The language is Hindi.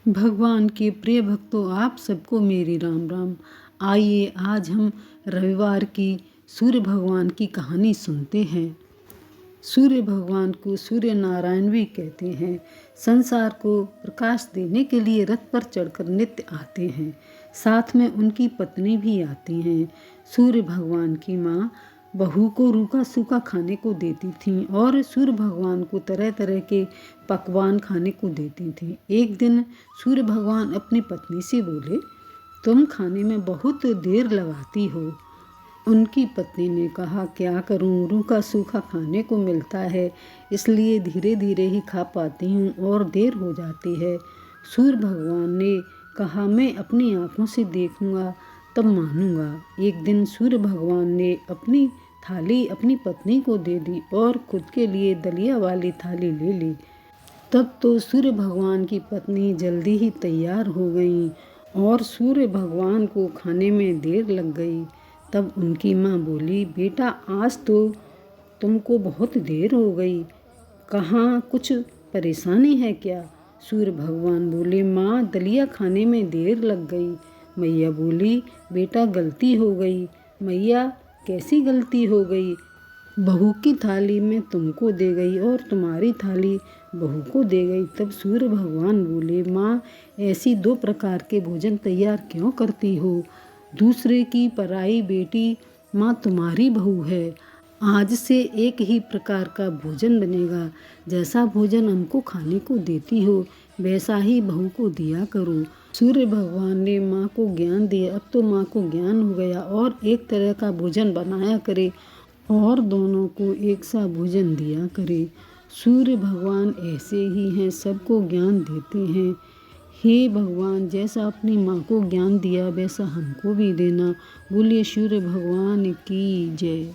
भगवान के प्रिय भक्तों, आप सबको मेरी राम राम। आइए आज हम रविवार की सूर्य भगवान की कहानी सुनते हैं। सूर्य भगवान को सूर्य नारायण भी कहते हैं। संसार को प्रकाश देने के लिए रथ पर चढ़कर नित्य आते हैं। साथ में उनकी पत्नी भी आती हैं। सूर्य भगवान की माँ बहू को रूखा सूखा खाने को देती थीं और सूर्य भगवान को तरह तरह के पकवान खाने को देती थीं। एक दिन सूर्य भगवान अपनी पत्नी से बोले, तुम खाने में बहुत देर लगाती हो। उनकी पत्नी ने कहा, क्या करूं, रूखा सूखा खाने को मिलता है, इसलिए धीरे धीरे ही खा पाती हूँ और देर हो जाती है। सूर्य भगवान ने कहा, मैं अपनी आँखों से देखूंगा तब मानूंगा। एक दिन सूर्य भगवान ने अपनी थाली अपनी पत्नी को दे दी और खुद के लिए दलिया वाली थाली ले ली। तब तो सूर्य भगवान की पत्नी जल्दी ही तैयार हो गई और सूर्य भगवान को खाने में देर लग गई। तब उनकी माँ बोली, बेटा आज तो तुमको बहुत देर हो गई, कहाँ कुछ परेशानी है क्या? सूर्य भगवान बोले, माँ दलिया खाने में देर लग गई। मैया बोली, बेटा गलती हो गई। मैया कैसी गलती हो गई? बहू की थाली में तुमको दे गई और तुम्हारी थाली बहू को दे गई। तब सूर्य भगवान बोले, माँ ऐसी दो प्रकार के भोजन तैयार क्यों करती हो? दूसरे की पराई बेटी माँ तुम्हारी बहू है। आज से एक ही प्रकार का भोजन बनेगा। जैसा भोजन हमको खाने को देती हो वैसा ही बहू को दिया करो। सूर्य भगवान ने माँ को ज्ञान दिया। अब तो माँ को ज्ञान हो गया और एक तरह का भोजन बनाया करे और दोनों को एक सा भोजन दिया करे। सूर्य भगवान ऐसे ही हैं, सबको ज्ञान देते हैं। हे भगवान, जैसा अपनी माँ को ज्ञान दिया वैसा हमको भी देना। बोलिए सूर्य भगवान की जय।